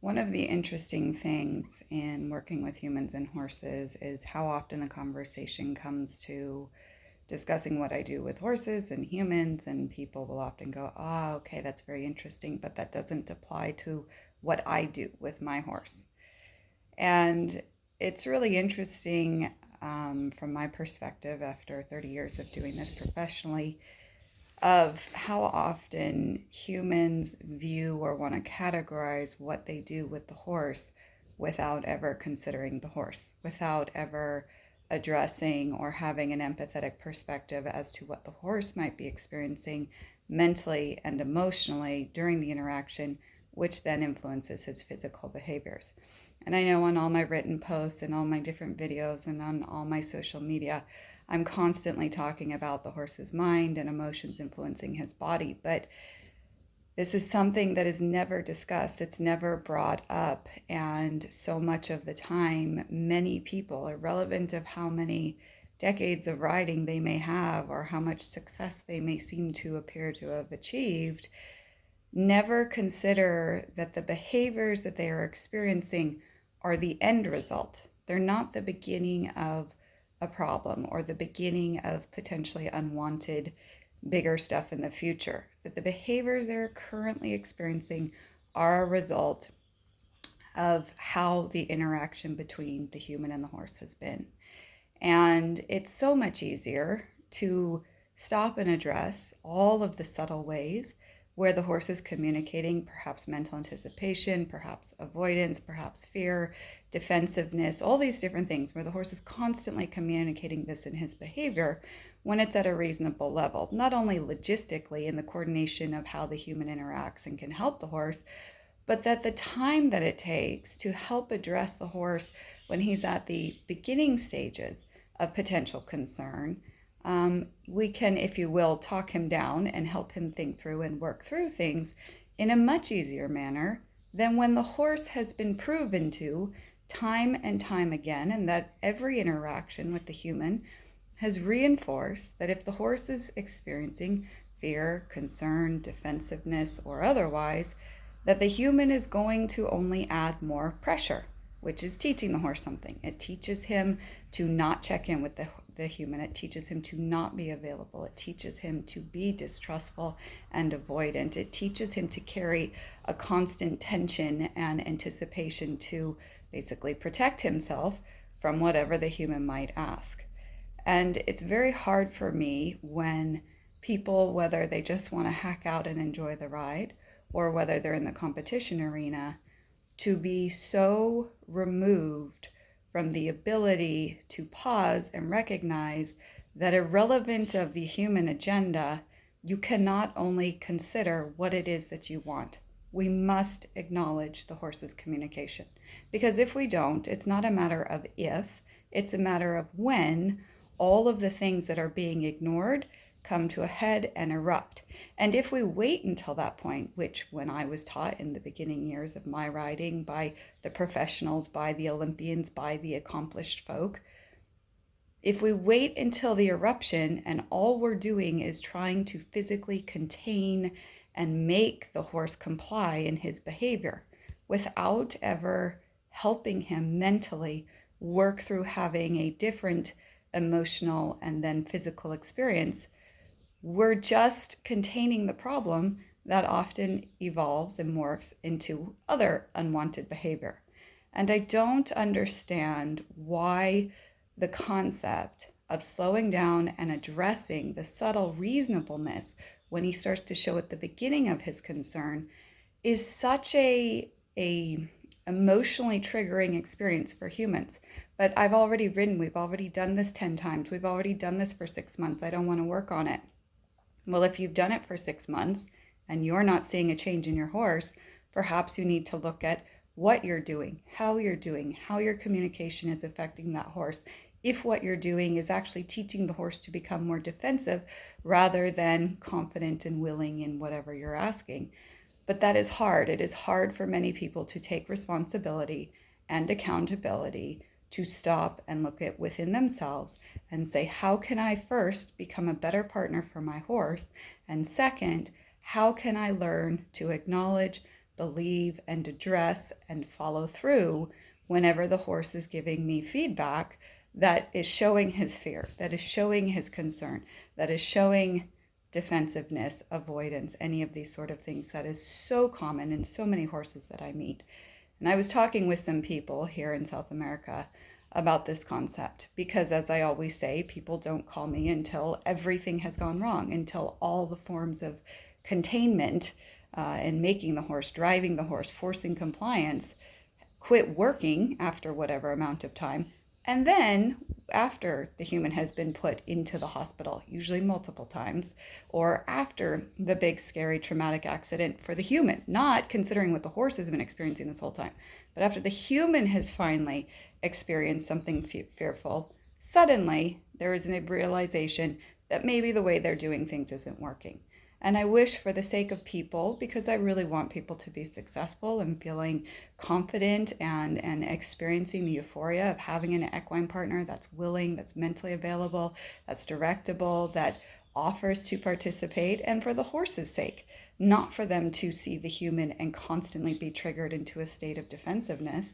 One of the interesting things in working with humans and horses is how often the conversation comes to discussing what I do with horses and humans, and people will often go, "Ah, okay, that's very interesting, but that doesn't apply to what I do with my horse." And it's really interesting from my perspective, after 30 years of doing this professionally, of how often humans view or want to categorize what they do with the horse without ever considering the horse, without ever addressing or having an empathetic perspective as to what the horse might be experiencing mentally and emotionally during the interaction, which then influences his physical behaviors. And I know on all my written posts and all my different videos and on all my social media, I'm constantly talking about the horse's mind and emotions influencing his body, but this is something that is never discussed. It's never brought up. And so much of the time, many people, irrelevant of how many decades of riding they may have or how much success they may seem to appear to have achieved, never consider that the behaviors that they are experiencing are the end result. They're not the beginning of a problem or the beginning of potentially unwanted bigger stuff in the future. That the behaviors they're currently experiencing are a result of how the interaction between the human and the horse has been. And it's so much easier to stop and address all of the subtle ways where the horse is communicating perhaps mental anticipation, perhaps avoidance, perhaps fear, defensiveness, all these different things where the horse is constantly communicating this in his behavior when it's at a reasonable level, not only logistically in the coordination of how the human interacts and can help the horse, but that the time that it takes to help address the horse when he's at the beginning stages of potential concern, we can, if you will, talk him down and help him think through and work through things in a much easier manner than when the horse has been proven to time and time again, and that every interaction with the human has reinforced that if the horse is experiencing fear, concern, defensiveness, or otherwise, that the human is going to only add more pressure, which is teaching the horse something. It teaches him to not check in with the human. It teaches him to not be available. It teaches him to be distrustful and avoidant. It teaches him to carry a constant tension and anticipation to basically protect himself from whatever the human might ask. And it's very hard for me when people, whether they just want to hack out and enjoy the ride or whether they're in the competition arena, to be so removed from the ability to pause and recognize that irrelevant of the human agenda, you cannot only consider what it is that you want. We must acknowledge the horse's communication. Because if we don't, it's not a matter of if, it's a matter of when all of the things that are being ignored come to a head and erupt. And if we wait until that point, which when I was taught in the beginning years of my riding by the professionals, by the Olympians, by the accomplished folk, if we wait until the eruption and all we're doing is trying to physically contain and make the horse comply in his behavior without ever helping him mentally work through having a different emotional and then physical experience, we're just containing the problem that often evolves and morphs into other unwanted behavior. And I don't understand why the concept of slowing down and addressing the subtle reasonableness when he starts to show at the beginning of his concern is such a emotionally triggering experience for humans. But I've already ridden, we've already done this 10 times, we've already done this for 6 months, I don't want to work on it. Well, if you've done it for 6 months and you're not seeing a change in your horse, perhaps you need to look at what you're doing, how your communication is affecting that horse. If what you're doing is actually teaching the horse to become more defensive rather than confident and willing in whatever you're asking. But that is hard. It is hard for many people to take responsibility and accountability to stop and look at within themselves and say, how can I first become a better partner for my horse? And second, how can I learn to acknowledge believe and address and follow through whenever the horse is giving me feedback that is showing his fear, that is showing his concern, that is showing defensiveness, avoidance, any of these sort of things that is so common in so many horses that I meet. And I was talking with some people here in South America about this concept because, as I always say, people don't call me until everything has gone wrong, until all the forms of containment and making the horse, driving the horse, forcing compliance quit working after whatever amount of time. And then after the human has been put into the hospital, usually multiple times, or after the big, scary, traumatic accident for the human, not considering what the horse has been experiencing this whole time, but after the human has finally experienced something fearful, suddenly there is a realization that maybe the way they're doing things isn't working. And I wish, for the sake of people, because I really want people to be successful and feeling confident and experiencing the euphoria of having an equine partner that's willing, that's mentally available, that's directable, that offers to participate, and for the horse's sake, not for them to see the human and constantly be triggered into a state of defensiveness.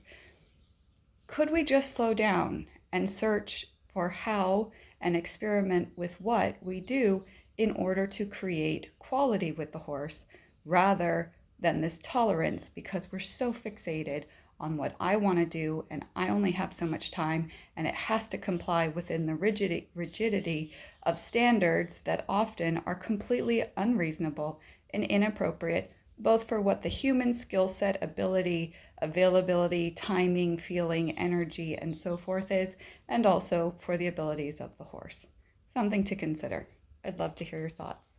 Could we just slow down and search for how and experiment with what we do in order to create quality with the horse rather than this tolerance, because we're so fixated on what I want to do and I only have so much time and it has to comply within the rigidity of standards that often are completely unreasonable and inappropriate, both for what the human skill set, ability, availability, timing, feeling, energy, and so forth is, and also for the abilities of the horse. Something to consider. I'd love to hear your thoughts.